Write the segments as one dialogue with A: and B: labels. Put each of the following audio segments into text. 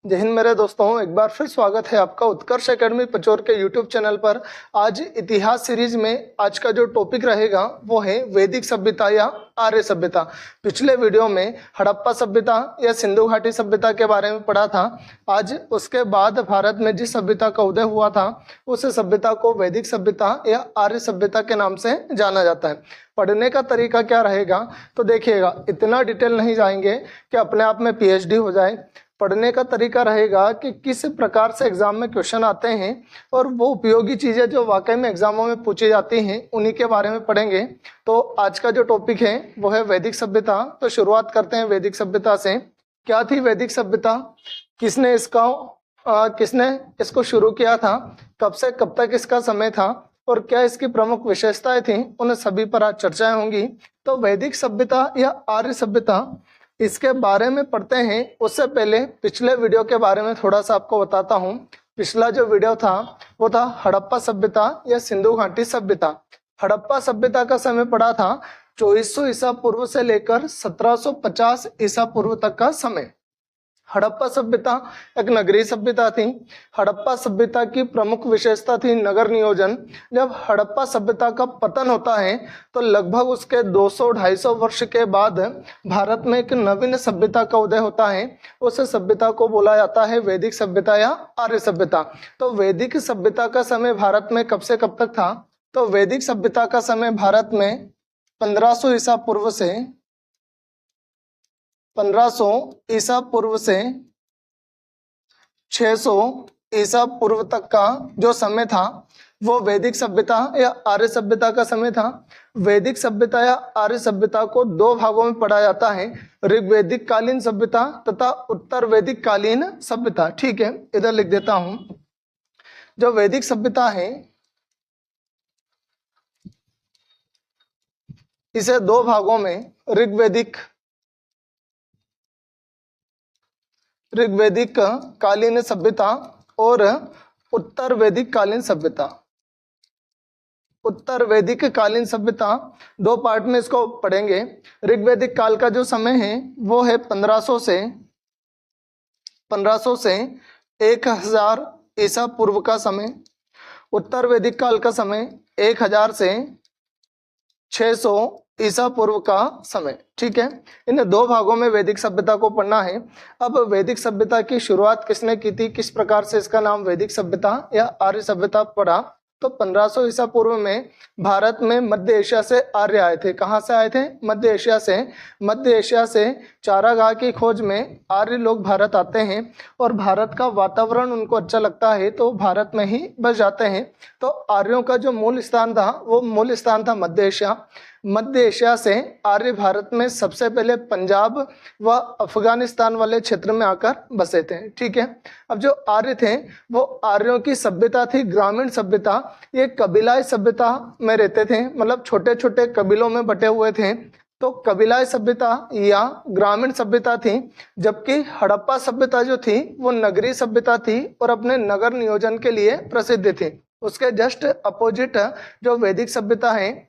A: जय हिंद मेरे दोस्तों, एक बार फिर स्वागत है आपका उत्कर्ष एकेडमी पचोर के यूट्यूब चैनल पर। आज इतिहास सीरीज में आज का जो टॉपिक रहेगा वो है वैदिक सभ्यता या आर्य सभ्यता। पिछले वीडियो में हड़प्पा सभ्यता या सिंधु घाटी सभ्यता के बारे में पढ़ा था। आज उसके बाद भारत में जिस सभ्यता का उदय हुआ था उस सभ्यता को वैदिक सभ्यता या आर्य सभ्यता के नाम से जाना जाता है। पढ़ने का तरीका क्या रहेगा तो देखिएगा, इतना डिटेल नहीं जाएंगे कि अपने आप में पीएचडी हो जाए। पढ़ने का तरीका रहेगा कि किस प्रकार से एग्जाम में क्वेश्चन आते हैं और वो उपयोगी चीज़ें जो वाकई में एग्जामों में पूछी जाती हैं उन्हीं के बारे में पढ़ेंगे। तो आज का जो टॉपिक है वो है वैदिक सभ्यता। तो शुरुआत करते हैं वैदिक सभ्यता से। क्या थी वैदिक सभ्यता, किसने इसको शुरू किया था, कब से कब तक इसका समय था और क्या इसकी प्रमुख विशेषताएं थी, उन सभी पर आज चर्चाएं होंगी। तो वैदिक सभ्यता या आर्य सभ्यता, इसके बारे में पढ़ते हैं। उससे पहले पिछले वीडियो के बारे में थोड़ा सा आपको बताता हूँ। पिछला जो वीडियो था वो था हड़प्पा सभ्यता या सिंधु घाटी सभ्यता। हड़प्पा सभ्यता का समय पड़ा था 2400 ईसा पूर्व से लेकर 1750 ईसा पूर्व तक का समय। हड़प्पा सभ्यता एक नगरीय सभ्यता थी। हड़प्पा सभ्यता की प्रमुख विशेषता थी नगर नियोजन। जब हड़प्पा सभ्यता का पतन होता है तो लगभग उसके 200-250 वर्ष के बाद भारत में एक नवीन सभ्यता का उदय होता है। उस सभ्यता को बोला जाता है वैदिक सभ्यता या आर्य सभ्यता। तो वैदिक सभ्यता का समय भारत में कब से कब तक था? तो वैदिक सभ्यता का समय भारत में 1500 ईसा पूर्व से 600 ईसा पूर्व तक का जो समय था वो वैदिक सभ्यता या आर्य सभ्यता का समय था। वैदिक सभ्यता या आर्य सभ्यता को दो भागों में पढ़ा जाता है, ऋग्वैदिक कालीन सभ्यता तथा उत्तर वैदिक कालीन सभ्यता। ठीक है, इधर लिख देता हूं। जो वैदिक सभ्यता है इसे दो भागों में ऋग्वैदिक कालीन सभ्यता और उत्तर वैदिक कालीन सभ्यता। उत्तर वैदिक कालीन सभ्यता दो पार्ट में इसको पढ़ेंगे। ऋग्वैदिक काल का जो समय है वो है 1500 से 1000 ईसा पूर्व का समय। उत्तर वैदिक काल का समय 1000 से 600 ईसा पूर्व का समय। ठीक है, इन दो भागों में वैदिक सभ्यता को पढ़ना है। अब वैदिक सभ्यता की शुरुआत किसने की थी, किस प्रकार से इसका नाम वैदिक सभ्यता या आर्य सभ्यता पड़ा? तो 1500 ईसा पूर्व में भारत में मध्य एशिया से आर्य आए थे। कहाँ से आए थे? मध्य एशिया से। मध्य एशिया से चारागाह की खोज में आर्य लोग भारत आते हैं और भारत का वातावरण उनको अच्छा लगता है तो भारत में ही बस जाते हैं। तो आर्यों का जो मूल स्थान था वो मूल स्थान था मध्य एशिया। मध्य एशिया से आर्य भारत में सबसे पहले पंजाब व अफगानिस्तान वाले क्षेत्र में आकर बसे थे। ठीक है, अब जो आर्य थे वो आर्यों की सभ्यता थी ग्रामीण सभ्यता। ये कबीलाई सभ्यता में रहते थे, मतलब छोटे छोटे कबीलों में बटे हुए थे। तो कबीलाई सभ्यता या ग्रामीण सभ्यता थी, जबकि हड़प्पा सभ्यता जो थी वो नगरीय सभ्यता थी और अपने नगर नियोजन के लिए प्रसिद्ध थी। उसके जस्ट अपोजिट जो वैदिक सभ्यता है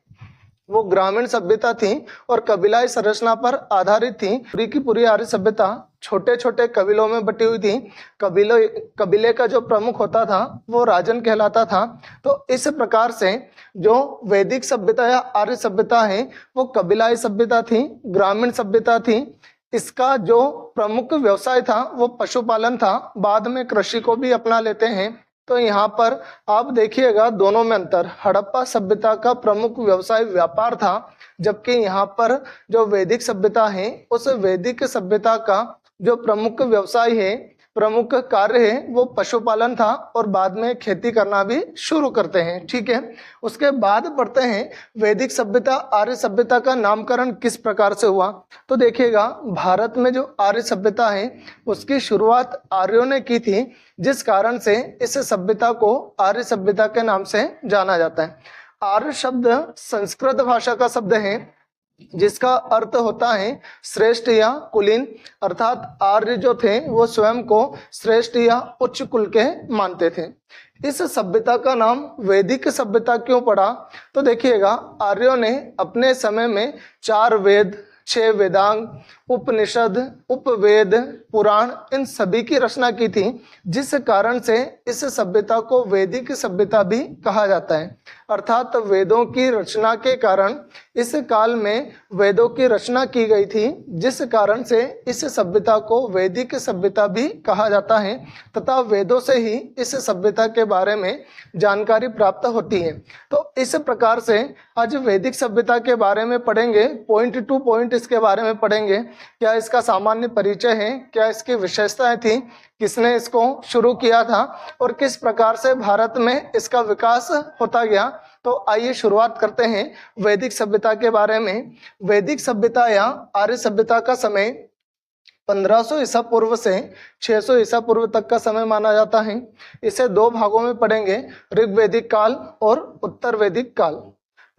A: वो ग्रामीण सभ्यता थी और कबीलाई संरचना पर आधारित थी। पूरी की पूरी आर्य सभ्यता छोटे छोटे कबीलों में बटी हुई थी। कबीले का जो प्रमुख होता था वो राजन कहलाता था। तो इस प्रकार से जो वैदिक सभ्यता या आर्य सभ्यता है वो कबीलाई सभ्यता थी, ग्रामीण सभ्यता थी। इसका जो प्रमुख व्यवसाय था वो पशुपालन था। बाद में कृषि को भी अपना लेते हैं। तो यहाँ पर आप देखिएगा दोनों में अंतर। हड़प्पा सभ्यता का प्रमुख व्यवसाय व्यापार था, जबकि यहाँ पर जो वैदिक सभ्यता है उस वैदिक सभ्यता का जो प्रमुख व्यवसाय है, प्रमुख कार्य है वो पशुपालन था और बाद में खेती करना भी शुरू करते हैं। ठीक है, उसके बाद पढ़ते हैं वैदिक सभ्यता आर्य सभ्यता का नामकरण किस प्रकार से हुआ। तो देखिएगा, भारत में जो आर्य सभ्यता है उसकी शुरुआत आर्यों ने की थी, जिस कारण से इस सभ्यता को आर्य सभ्यता के नाम से जाना जाता है। आर्य शब्द संस्कृत भाषा का शब्द है जिसका अर्थ होता है श्रेष्ठ या कुलीन, अर्थात आर्य जो थे वो स्वयं को श्रेष्ठ या उच्च कुल के मानते थे। इस सभ्यता का नाम वैदिक सभ्यता क्यों पड़ा? तो देखिएगा, आर्यों ने अपने समय में 4 वेद 6 वेदांग, उपनिषद, उपवेद, पुराण, इन सभी की रचना की थी, जिस कारण से इस सभ्यता को वैदिक सभ्यता भी कहा जाता है। अर्थात वेदों की रचना के कारण इस काल में वेदों की रचना की गई थी, जिस कारण से इस सभ्यता को वैदिक सभ्यता भी कहा जाता है तथा वेदों से ही इस सभ्यता के बारे में जानकारी प्राप्त होती है। तो इस प्रकार से आज वैदिक सभ्यता के बारे में पढ़ेंगे, पॉइंट टू पॉइंट इसके बारे में पढ़ेंगे। क्या इसका सामान्य परिचय है, क्या इसकी विशेषताएं थी, किसने इसको शुरू किया था और किस प्रकार से भारत में इसका विकास होता गया। तो आइए शुरुआत करते हैं वैदिक सभ्यता के बारे में। वैदिक सभ्यता या आर्य सभ्यता का समय 1500 ईसा पूर्व से 600 ईसा पूर्व तक का समय माना जाता है। इसे 2 भागों में पढ़ेंगे, ऋग्वैदिक काल और उत्तर वैदिक काल।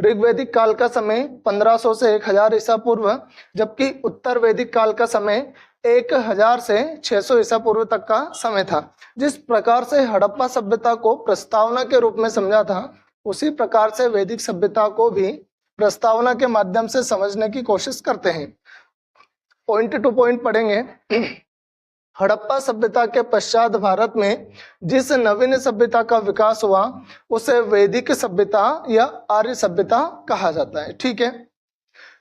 A: ऋग्वैदिक काल का समय 1500 से 1000 ईसा पूर्व, जबकि उत्तर वैदिक काल का समय 1000 से 600 ईसा पूर्व तक का समय था। जिस प्रकार से हड़प्पा सभ्यता को प्रस्तावना के रूप में समझा था, उसी प्रकार से वैदिक सभ्यता को भी प्रस्तावना के माध्यम से समझने की कोशिश करते हैं। पॉइंट टू पॉइंट पढ़ेंगे। हड़प्पा सभ्यता के पश्चात भारत में जिस नवीन सभ्यता का विकास हुआ उसे वैदिक सभ्यता या आर्य सभ्यता कहा जाता है। ठीक है,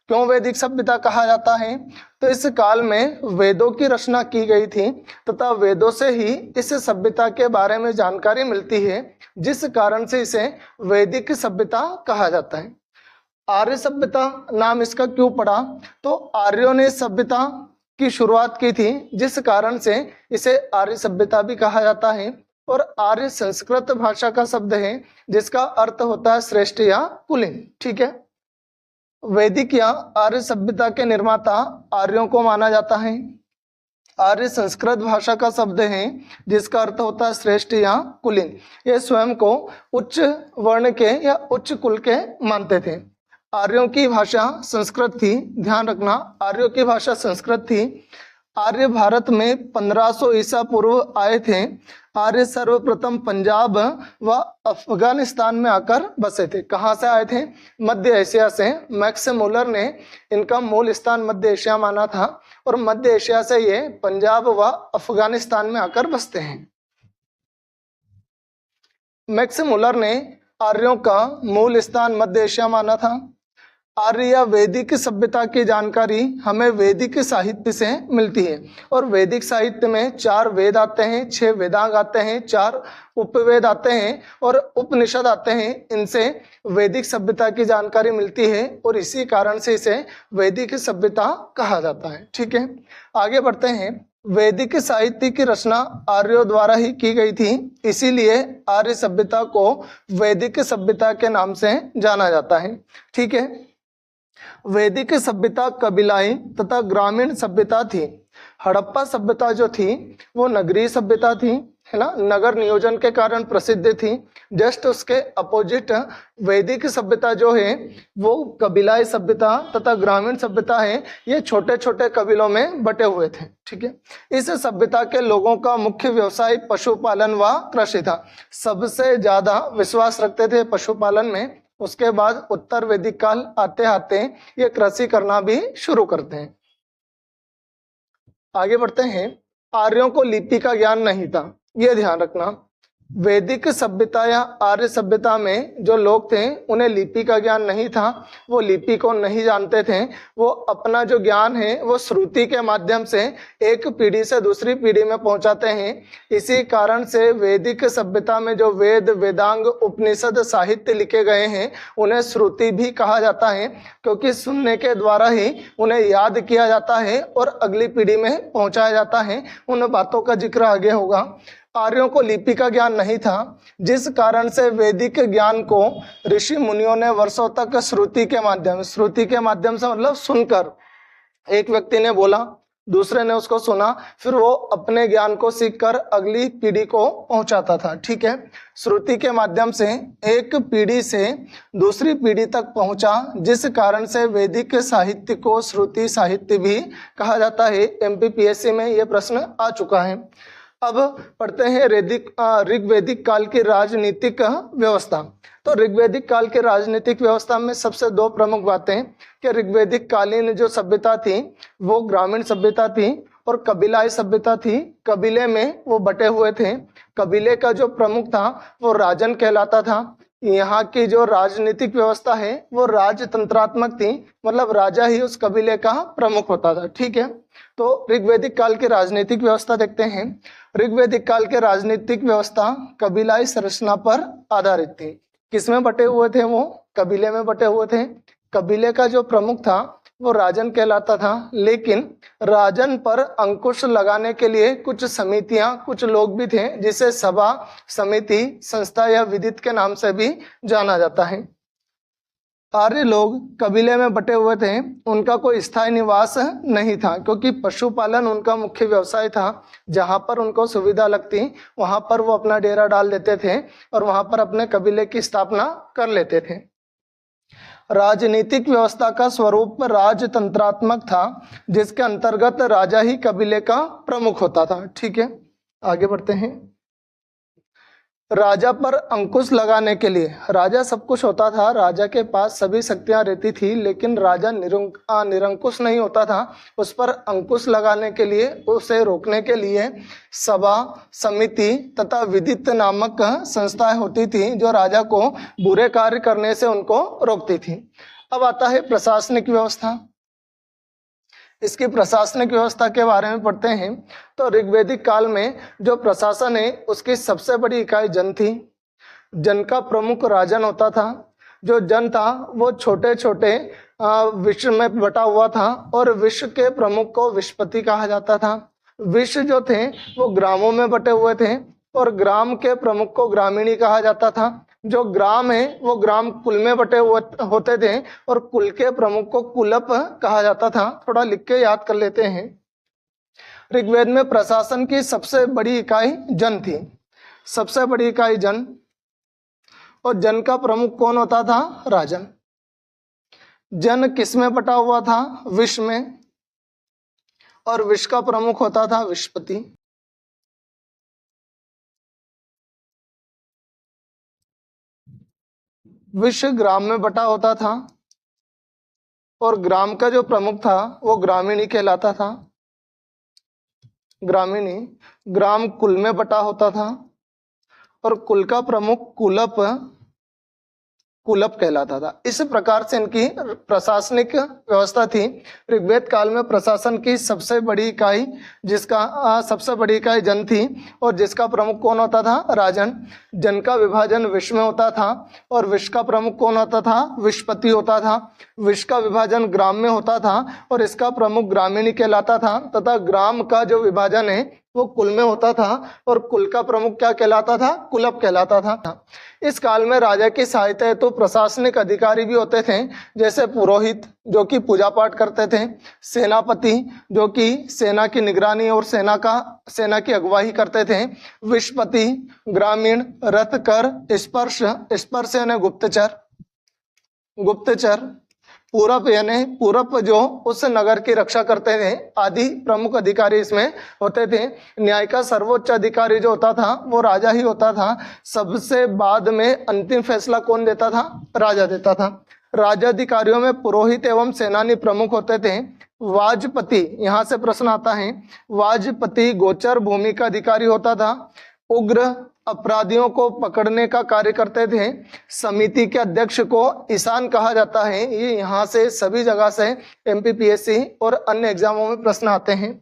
A: क्यों वैदिक सभ्यता कहा जाता है? तो इस काल में वेदों की रचना की गई थी तथा वेदों से ही इस सभ्यता के बारे में जानकारी मिलती है, जिस कारण से इसे वैदिक सभ्यता कहा जाता है। आर्य सभ्यता नाम इसका क्यों पड़ा? तो आर्यों ने सभ्यता की शुरुआत की थी, जिस कारण से इसे आर्य सभ्यता भी कहा जाता है। और आर्य संस्कृत भाषा का शब्द है, जिसका अर्थ होता है श्रेष्ठ या कुलीन। ठीक है, वैदिक या आर्य सभ्यता के निर्माता आर्यों को माना जाता है। आर्य संस्कृत भाषा का शब्द है, जिसका अर्थ होता है श्रेष्ठ या कुलीन। ये स्वयं को उच्च वर्ण के या उच्च कुल के मानते थे। आर्यों की भाषा संस्कृत थी, ध्यान रखना, आर्यों की भाषा संस्कृत थी। आर्य भारत में 1500 ईसा पूर्व आए थे। आर्य सर्वप्रथम पंजाब व अफगानिस्तान में आकर बसे थे। कहाँ से आए थे? मध्य एशिया से। मैक्स मुलर ने इनका मूल स्थान मध्य एशिया माना था और मध्य एशिया से ये पंजाब व अफगानिस्तान में आकर बसते हैं। मैक्स मुलर ने आर्यों का मूल स्थान मध्य एशिया माना था। आर्य या वैदिक सभ्यता की जानकारी हमें वैदिक साहित्य से मिलती है और वैदिक साहित्य में 4 वेद आते हैं, 6 वेदांग आते हैं, 4 उपवेद आते हैं और उपनिषद आते हैं। इनसे वैदिक सभ्यता की जानकारी मिलती है और इसी कारण से इसे वैदिक सभ्यता कहा जाता है। ठीक है, आगे बढ़ते हैं। वैदिक साहित्य की रचना आर्यों द्वारा ही की गई थी, इसीलिए आर्य सभ्यता को वैदिक सभ्यता के नाम से जाना जाता है। ठीक है, वैदिक सभ्यता कबीलाई तथा ग्रामीण सभ्यता थी। हड़प्पा सभ्यता जो थी वो नगरीय सभ्यता थी, है ना, नगर नियोजन के कारण प्रसिद्ध थी। जस्ट उसके अपोजिट वैदिक सभ्यता जो है वो कबीलाई सभ्यता तथा ग्रामीण सभ्यता है। ये छोटे छोटे कबीलों में बटे हुए थे। ठीक है, इस सभ्यता के लोगों का मुख्य व्यवसाय पशुपालन व कृषि था। सबसे ज्यादा विश्वास रखते थे पशुपालन में। उसके बाद उत्तर वैदिक काल आते आते ये कृषि करना भी शुरू करते हैं। आगे बढ़ते हैं। आर्यों को लिपि का ज्ञान नहीं था, ये ध्यान रखना। वैदिक सभ्यता या आर्य सभ्यता में जो लोग थे उन्हें लिपि का ज्ञान नहीं था, वो लिपि को नहीं जानते थे। वो अपना जो ज्ञान है वो श्रुति के माध्यम से एक पीढ़ी से दूसरी पीढ़ी में पहुंचाते हैं। इसी कारण से वैदिक सभ्यता में जो वेद, वेदांग, उपनिषद, साहित्य लिखे गए हैं उन्हें श्रुति भी कहा जाता है, क्योंकि सुनने के द्वारा ही उन्हें याद किया जाता है और अगली पीढ़ी में पहुंचाया जाता है। उन बातों का जिक्र आगे होगा। आर्यों को लिपि का ज्ञान नहीं था, जिस कारण से वैदिक ज्ञान को ऋषि मुनियों ने वर्षों तक श्रुति के माध्यम से मतलब सुनकर, एक व्यक्ति ने बोला, दूसरे ने उसको सुना, फिर वो अपने ज्ञान को सीखकर अगली पीढ़ी को पहुंचाता था। ठीक है, श्रुति के माध्यम से एक पीढ़ी से दूसरी पीढ़ी तक पहुंचा, जिस कारण से वैदिक साहित्य को श्रुति साहित्य भी कहा जाता है। एमपीपीएससी में यह प्रश्न आ चुका है। अब पढ़ते हैं ऋग्वैदिक काल की राजनीतिक व्यवस्था। तो ऋग्वैदिक काल के राजनीतिक व्यवस्था में सबसे दो प्रमुख बातें कि ऋग्वैदिक कालीन जो सभ्यता थी वो ग्रामीण सभ्यता थी और कबीलाई सभ्यता थी। कबीले में वो बटे हुए थे। कबीले का जो प्रमुख था वो राजन कहलाता था। यहाँ की जो राजनीतिक व्यवस्था है वो राजतंत्रात्मक थी, मतलब राजा ही उस कबीले का प्रमुख होता था। ठीक है, तो ऋग्वैदिक काल की राजनीतिक व्यवस्था देखते हैं। ऋग्वैदिक काल के राजनीतिक व्यवस्था कबीलाई संरचना पर आधारित थी। किसमें बटे हुए थे वो? कबीले में बटे हुए थे। कबीले का जो प्रमुख था वो राजन कहलाता था, लेकिन राजन पर अंकुश लगाने के लिए कुछ समितियां, कुछ लोग भी थे जिसे सभा, समिति, संस्था या विदित के नाम से भी जाना जाता है। आर्य लोग कबीले में बटे हुए थे, उनका कोई स्थायी निवास नहीं था क्योंकि पशुपालन उनका मुख्य व्यवसाय था। जहां पर उनको सुविधा लगती वहां पर वो अपना डेरा डाल देते थे और वहां पर अपने कबीले की स्थापना कर लेते थे। राजनीतिक व्यवस्था का स्वरूप राजतंत्रात्मक था, जिसके अंतर्गत राजा ही कबीले का प्रमुख होता था। ठीक है, आगे बढ़ते हैं। राजा पर अंकुश लगाने के लिए, राजा सब कुछ होता था, राजा के पास सभी शक्तियां रहती थी, लेकिन राजा निरंकुश नहीं होता था। उस पर अंकुश लगाने के लिए, उसे रोकने के लिए सभा, समिति तथा विदित नामक संस्थाएं होती थी जो राजा को बुरे कार्य करने से उनको रोकती थी। अब आता है प्रशासनिक व्यवस्था। इसकी प्रशासनिक व्यवस्था के बारे में पढ़ते हैं। तो ऋग्वैदिक काल में जो प्रशासन है उसकी सबसे बड़ी इकाई जन थी। जन का प्रमुख राजन होता था। जो जन था वो छोटे छोटे विश्व में बटा हुआ था और विश्व के प्रमुख को विश्वपति कहा जाता था। विश्व जो थे वो ग्रामों में बटे हुए थे और ग्राम के प्रमुख को ग्रामीणी कहा जाता था। जो ग्राम है वो ग्राम कुल में बटे हुए होते थे और कुल के प्रमुख को कुलप कहा जाता था। थोड़ा लिख के याद कर लेते हैं। ऋग्वेद में प्रशासन की सबसे बड़ी इकाई जन थी, सबसे बड़ी इकाई जन, और जन का प्रमुख कौन होता था? राजन। जन किस में बटा हुआ था? विश्व में, और विश्व का प्रमुख होता था विश्वपति। विश्व ग्राम में बटा होता था और ग्राम का जो प्रमुख था वो ग्रामीणी कहलाता था। ग्रामीणी। ग्राम कुल में बटा होता था और कुल का प्रमुख कुलप कहलाता था। इस प्रकार से इनकी प्रशासनिक व्यवस्था थी। ऋग्वेद काल में प्रशासन की सबसे बड़ी इकाई सबसे बड़ी इकाई जन थी और जिसका प्रमुख कौन होता था? राजन। जन का विभाजन विश्व में होता था और विश्व का प्रमुख कौन होता था? विश्वपति होता था। विश्व का विभाजन ग्राम में होता था और इसका प्रमुख ग्रामीणी कहलाता था तथा ग्राम का जो विभाजन है वो कुल में होता था और कुल का प्रमुख क्या कहलाता था? कुलप कहलाता था। इस काल में राजा की सहायता हेतु प्रशासनिक अधिकारी भी होते थे, जैसे पुरोहित जो कि पूजा पाठ करते थे, सेनापति जो कि सेना की निगरानी और सेना की अगुवाई करते थे, विश्वपति, ग्रामीण, रथकर, स्पर्श यानी गुप्तचर, पूरब यानी पूरब जो उस नगर की रक्षा करते थे, आदि प्रमुख अधिकारी इसमें होते थे। न्याय का सर्वोच्च अधिकारी जो होता था वो राजा ही होता था। सबसे बाद में अंतिम फैसला कौन देता था? राजा देता था। राज्याधिकारियों में पुरोहित एवं सेनानी प्रमुख होते थे। वाजपति, यहाँ से प्रश्न आता है, वाजपति गोचर भूमि का अधिकारी होता था। उग्र अपराधियों को पकड़ने का कार्य करते थे। समिति के अध्यक्ष को ईशान कहा जाता है। ये यहाँ से सभी जगह से एमपीपीएससी और अन्य एग्जामों में प्रश्न आते हैं।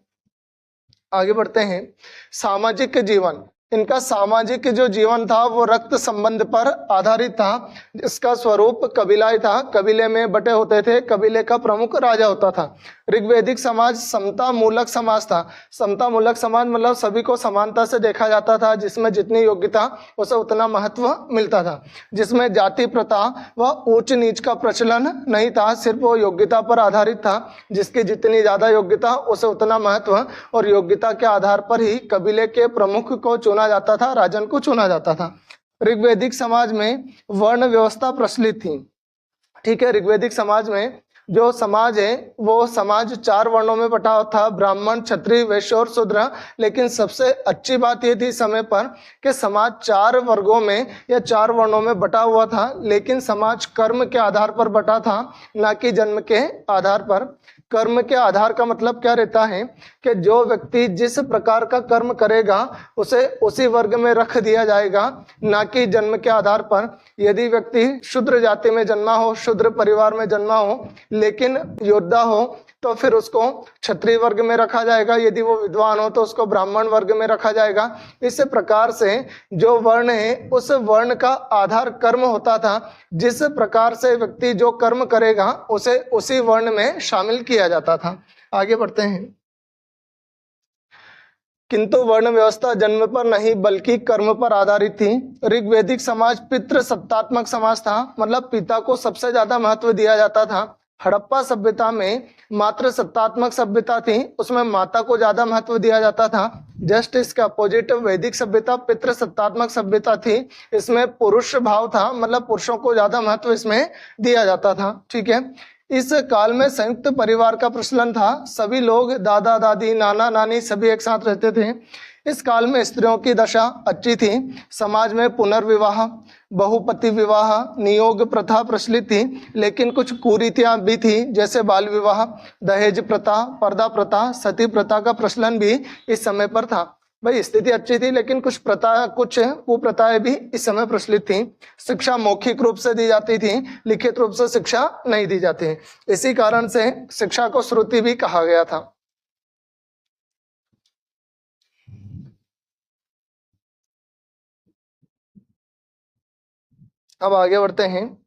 A: आगे बढ़ते हैं। सामाजिक जीवन, इनका सामाजिक जो जीवन था वो रक्त संबंध पर आधारित था। इसका स्वरूप कबीलाई था, कबीले में बटे होते थे, कबीले का प्रमुख राजा होता था। ऋग्वैदिक समाज समता मूलक समाज था। समता मूलक समाज मतलब सभी को समानता से देखा जाता था, जिसमें जितनी योग्यता उसे उतना महत्व मिलता था, जिसमें जाति प्रथा व ऊंच नीच का प्रचलन नहीं था, सिर्फ वो योग्यता पर आधारित था। जिसकी जितनी ज्यादा योग्यता उसे उतना महत्व, और योग्यता के आधार पर ही कबीले के प्रमुख को चुना जाता था, राजन को चुना जाता था। ऋग्वैदिक समाज में वर्ण व्यवस्था प्रचलित थी। ठीक है, ऋग्वैदिक समाज में जो समाज है वो समाज 4 वर्णों में बटा हुआ था, ब्राह्मण, क्षत्रिय, वैश्य और शूद्र। लेकिन सबसे अच्छी बात ये थी समय पर कि समाज 4 वर्गों में या 4 वर्णों में बटा हुआ था, लेकिन समाज कर्म के आधार पर बटा था, ना कि जन्म के आधार पर। कर्म के आधार का मतलब क्या रहता है कि जो व्यक्ति जिस प्रकार का कर्म करेगा उसे उसी वर्ग में रख दिया जाएगा, ना कि जन्म के आधार पर। यदि व्यक्ति शूद्र जाति में जन्मा हो, शूद्र परिवार में जन्मा हो, लेकिन योद्धा हो, तो फिर उसको क्षत्रिय वर्ग में रखा जाएगा। यदि वो विद्वान हो तो उसको ब्राह्मण वर्ग में रखा जाएगा। इस प्रकार से जो वर्ण है उस वर्ण का आधार कर्म होता था। जिस प्रकार से व्यक्ति जो कर्म करेगा उसे उसी वर्ण में शामिल किया जाता था। आगे बढ़ते हैं। किंतु वर्ण व्यवस्था जन्म पर नहीं बल्कि कर्म पर आधारित थी। ऋग्वैदिक समाज पितृ सत्तात्मक समाज था, मतलब पिता को सबसे ज्यादा महत्व दिया जाता था। हड़प्पा सभ्यता में मात्र सत्तात्मक सभ्यता थी, उसमें माता को ज्यादा महत्व दिया जाता था। जस्ट इसका अपोजिट वैदिक सभ्यता पितृ सत्तात्मक सभ्यता थी, इसमें पुरुष भाव था, मतलब पुरुषों को ज्यादा महत्व इसमें दिया जाता था। ठीक है। इस काल में संयुक्त परिवार का प्रचलन था, सभी लोग दादा दादी नाना नानी सभी एक साथ रहते थे। इस काल में स्त्रियों की दशा अच्छी थी। समाज में पुनर्विवाह, बहुपति विवाह, नियोग प्रथा प्रचलित थी, लेकिन कुछ कुरीतियां भी थी, जैसे बाल विवाह, दहेज प्रथा, पर्दा प्रथा, सती प्रथा का प्रचलन भी इस समय पर था। भाई स्थिति अच्छी थी, लेकिन कुछ कुप्रथाएं भी इस समय प्रचलित थी। शिक्षा मौखिक रूप से दी जाती थी, लिखित रूप से शिक्षा नहीं दी जाती। इसी कारण से शिक्षा को श्रुति भी कहा गया था। अब आगे बढ़ते हैं।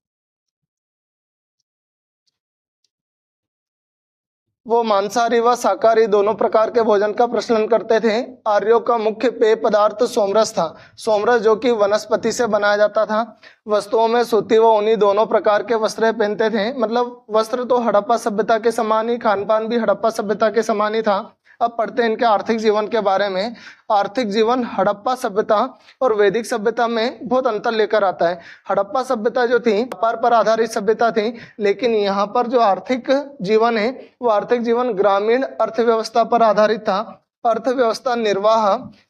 A: वो मांसाहारी व शाकाहारी दोनों प्रकार के भोजन का प्रचलन करते थे। आर्यों का मुख्य पेय पदार्थ सोमरस था। सोमरस जो कि वनस्पति से बनाया जाता था। वस्तुओं में सूती व ऊनी दोनों प्रकार के वस्त्र पहनते थे। मतलब वस्त्र तो हड़प्पा सभ्यता के समान ही, खान पान भी हड़प्पा सभ्यता के समान ही था। अब पढ़ते हैं इनके आर्थिक जीवन के बारे में। आर्थिक जीवन हड़प्पा सभ्यता और वैदिक सभ्यता में बहुत अंतर लेकर आता है। हड़प्पा सभ्यता जो थी व्यापार पर आधारित सभ्यता थी, लेकिन यहाँ पर जो आर्थिक जीवन है वो आर्थिक जीवन ग्रामीण अर्थव्यवस्था पर आधारित था। अर्थव्यवस्था निर्वाह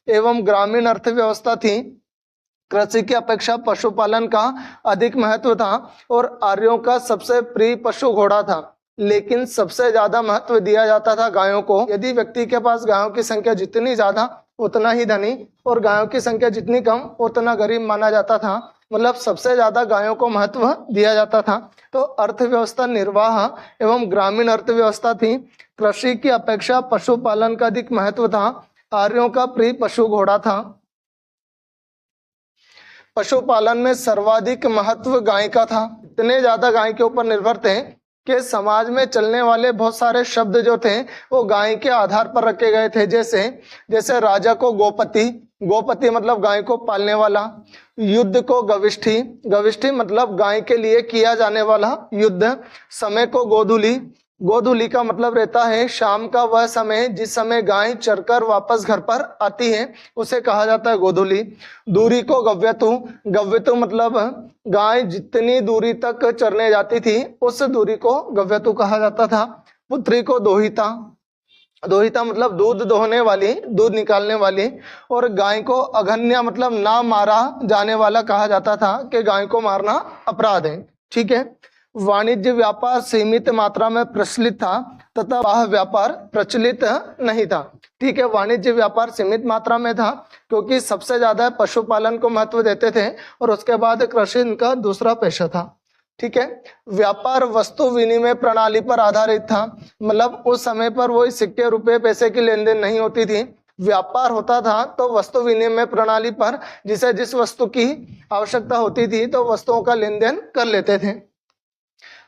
A: एवं ग्रामीण अर्थव्यवस्था थी। कृषि की अपेक्षा पशुपालन का अधिक महत्व था और आर्यों का सबसे प्रिय पशु घोड़ा था, लेकिन सबसे ज्यादा महत्व दिया जाता था गायों को। यदि व्यक्ति के पास गायों की संख्या जितनी ज्यादा उतना ही धनी, और गायों की संख्या जितनी कम उतना गरीब माना जाता था। मतलब सबसे ज्यादा गायों को महत्व दिया जाता था। तो अर्थव्यवस्था निर्वाह एवं ग्रामीण अर्थव्यवस्था थी। कृषि की अपेक्षा पशुपालन का अधिक महत्व था। आर्यों का प्रिय पशु घोड़ा था। पशुपालन में सर्वाधिक महत्व गाय का था। इतने ज्यादा गाय के ऊपर निर्भर थे कि समाज में चलने वाले बहुत सारे शब्द जो थे वो गाय के आधार पर रखे गए थे। जैसे राजा को गोपति, गोपति मतलब गाय को पालने वाला। युद्ध को गविष्ठी, गविष्ठी मतलब गाय के लिए किया जाने वाला युद्ध। समय को गोधूली, गोधूली का मतलब रहता है शाम का वह समय जिस समय गाय चरकर वापस घर पर आती है, उसे कहा जाता है गोधूली। दूरी को गव्यतु, गव्यतु मतलब गाय जितनी दूरी तक चरने जाती थी उस दूरी को गव्यतु कहा जाता था। पुत्री को दोहिता, दोहिता मतलब दूध दोहने वाली, दूध निकालने वाली। और गाय को अघन्या मतलब ना मारा जाने वाला कहा जाता था कि गाय को मारना अपराध है। ठीक है। वाणिज्य व्यापार सीमित मात्रा में प्रचलित था तथा बाह्य व्यापार प्रचलित नहीं था। ठीक है। वाणिज्य व्यापार सीमित मात्रा में था क्योंकि सबसे ज्यादा पशुपालन को महत्व देते थे और उसके बाद कृषि इनका दूसरा पेशा था। ठीक है। व्यापार वस्तु विनिमय प्रणाली पर आधारित था। मतलब उस समय पर वही सिक्के रुपए पैसे की लेन देन नहीं होती थी। व्यापार होता था तो वस्तु विनिमय प्रणाली पर, जिसे जिस वस्तु की आवश्यकता होती थी तो वस्तुओं का लेन देन कर लेते थे।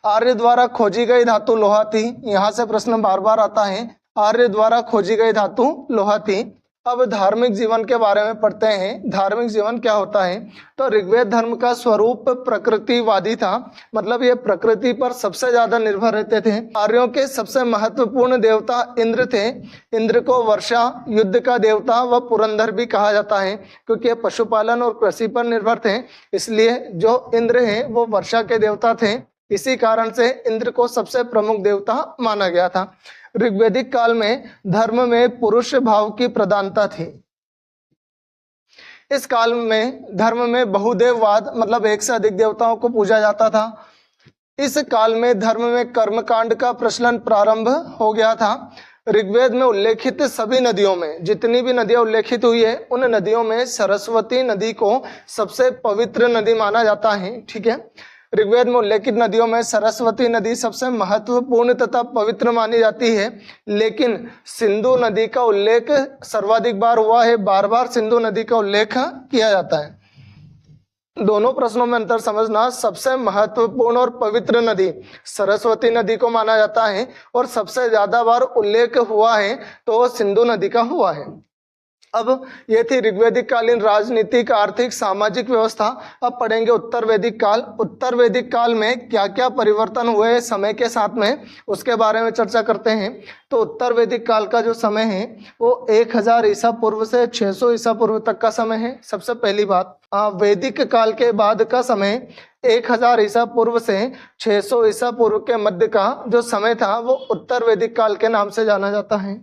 A: आर्य द्वारा खोजी गई धातु लोहा थी। यहाँ से प्रश्न बार बार आता है, आर्य द्वारा खोजी गई धातु लोहा थी। अब धार्मिक जीवन के बारे में पढ़ते हैं। धार्मिक जीवन क्या होता है? तो ऋग्वेद धर्म का स्वरूप प्रकृतिवादी था। मतलब ये प्रकृति पर सबसे ज्यादा निर्भर रहते थे। आर्यों के सबसे महत्वपूर्ण देवता इंद्र थे। इंद्र को वर्षा, युद्ध का देवता व पुरंदर भी कहा जाता है क्योंकि ये पशुपालन और कृषि पर निर्भर थे। इसलिए जो इंद्र हैं वो वर्षा के देवता थे। इसी कारण से इंद्र को सबसे प्रमुख देवता माना गया था। ऋग्वैदिक काल में धर्म में पुरुष भाव की प्रधानता थी। इस काल में धर्म में बहुदेववाद मतलब एक से अधिक देवताओं को पूजा जाता था। इस काल में धर्म में कर्मकांड का प्रचलन प्रारंभ हो गया था। ऋग्वेद में उल्लेखित सभी नदियों में जितनी भी नदियां उल्लेखित हुई है उन नदियों में सरस्वती नदी को सबसे पवित्र नदी माना जाता है। ठीक है, ऋग्वेद में उल्लेखित नदियों में सरस्वती नदी सबसे महत्वपूर्ण तथा पवित्र मानी जाती है, लेकिन सिंधु नदी का उल्लेख सर्वाधिक बार हुआ है। बार बार सिंधु नदी का उल्लेख किया जाता है। दोनों प्रश्नों में अंतर समझना, सबसे महत्वपूर्ण और पवित्र नदी सरस्वती नदी को माना जाता है और सबसे ज्यादा बार उल्लेख हुआ है तो सिंधु नदी का हुआ है। अब ये थी ऋग्वैदिक कालीन राजनीतिक, आर्थिक, सामाजिक व्यवस्था। अब पढ़ेंगे उत्तर वैदिक काल। उत्तर वैदिक काल में क्या क्या परिवर्तन हुए समय के साथ में, उसके बारे में चर्चा करते हैं। तो उत्तर वैदिक काल का जो समय है वो 1000 ईसा पूर्व से 600 ईसा पूर्व तक का समय है। सबसे पहली बात, वैदिक काल के बाद का समय 1000 ईसा पूर्व से 600 ईसा पूर्व के मध्य का जो समय था वो उत्तर वैदिक काल के नाम से जाना जाता है।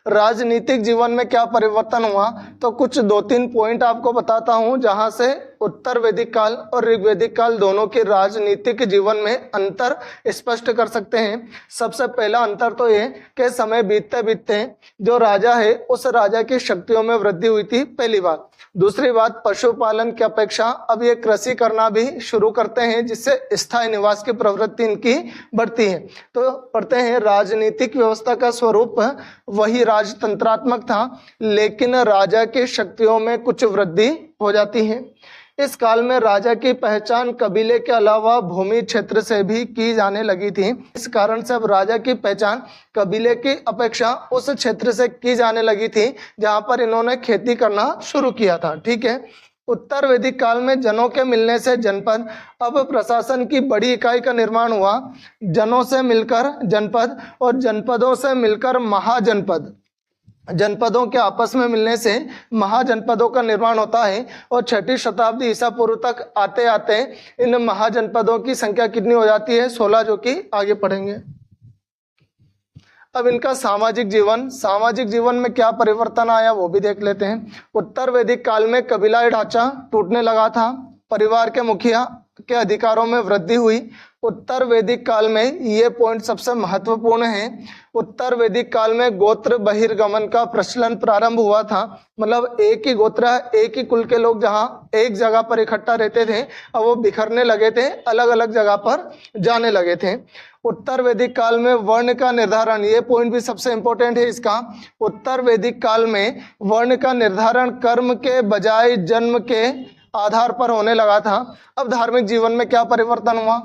A: राजनीतिक जीवन में क्या परिवर्तन हुआ, तो कुछ 2-3 पॉइंट आपको बताता हूं जहां से उत्तर वैदिक काल और ऋग्वैदिक काल दोनों के राजनीतिक जीवन में अंतर स्पष्ट कर सकते हैं। सबसे पहला अंतर तो ये कि समय बीतते बीतते जो राजा है उस राजा की शक्तियों में वृद्धि हुई थी, पहली बात। दूसरी बात, पशुपालन की अपेक्षा अब ये कृषि करना भी शुरू करते हैं, जिससे स्थायी निवास की प्रवृत्ति इनकी बढ़ती है। तो पढ़ते हैं, राजनीतिक व्यवस्था का स्वरूप वही राजतंत्रात्मक था, लेकिन राजा की शक्तियों में कुछ वृद्धि हो जाती है। इस काल में राजा की पहचान कबीले के अलावा भूमि क्षेत्र से भी की जाने लगी थी। इस कारण से अब राजा की पहचान कबीले की अपेक्षा उस क्षेत्र से की जाने लगी थी जहां पर इन्होंने खेती करना शुरू किया था। ठीक है, उत्तर वैदिक काल में जनों के मिलने से जनपद, अब प्रशासन की बड़ी इकाई का निर्माण हुआ। जनों से मिलकर जनपद और जनपदों से मिलकर महाजनपद, जनपदों के आपस में मिलने से महाजनपदों का निर्माण होता है। और 6ठी शताब्दी ईसा पूर्व तक आते आते इन महाजनपदों की संख्या कितनी हो जाती है, 16, जो कि आगे पढ़ेंगे। अब इनका सामाजिक जीवन में क्या परिवर्तन आया वो भी देख लेते हैं। उत्तर वैदिक काल में कबीलाई ढांचा टूटने लगा था, परिवार के मुखिया के अधिकारों में वृद्धि हुई। उत्तर वैदिक काल में ये पॉइंट सबसे महत्वपूर्ण है। उत्तर वैदिक काल में गोत्र बहिर्गमन का प्रचलन प्रारंभ हुआ था, मतलब एक ही गोत्र, एक ही कुल के लोग जहां एक जगह पर इकट्ठा रहते थे, अब वो बिखरने लगे थे, अलग अलग जगह पर जाने लगे थे। उत्तर वैदिक काल में वर्ण का निर्धारण, ये पॉइंट भी सबसे इंपॉर्टेंट है इसका। उत्तर वैदिक काल में वर्ण का निर्धारण कर्म के बजाय जन्म के आधार पर होने लगा था। अब धार्मिक जीवन में क्या परिवर्तन हुआ,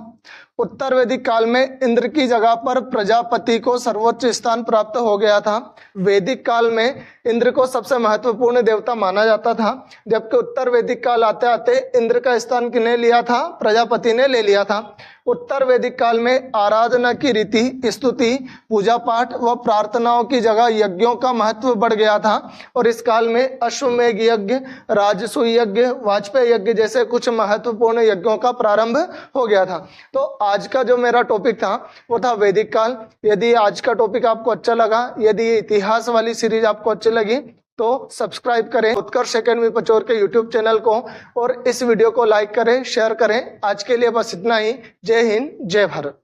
A: उत्तर वैदिक काल में इंद्र की जगह पर प्रजापति को सर्वोच्च स्थान प्राप्त हो गया था। वैदिक काल में इंद्र को सबसे महत्वपूर्ण देवता माना जाता था, जबकि उत्तर वैदिक काल आते आते इंद्र का स्थान किसने लिया था, प्रजापति ने ले लिया था। उत्तर वैदिक काल में आराधना की रीति, स्तुति, पूजा पाठ व प्रार्थनाओं की जगह यज्ञों का महत्व बढ़ गया था और इस काल में अश्वमेघ यज्ञ, राजसूय यज्ञ, वाजपेयी यज्ञ जैसे कुछ महत्वपूर्ण यज्ञों का प्रारंभ हो गया था। तो आज का जो मेरा टॉपिक था वो था वैदिक काल। यदि आज का टॉपिक आपको अच्छा लगा, यदि ये इतिहास वाली सीरीज आपको अच्छी लगी तो सब्सक्राइब करें उत्कर्ष एकेडमी पचौर के यूट्यूब चैनल को और इस वीडियो को लाइक करें, शेयर करें। आज के लिए बस इतना ही। जय हिंद, जय भारत।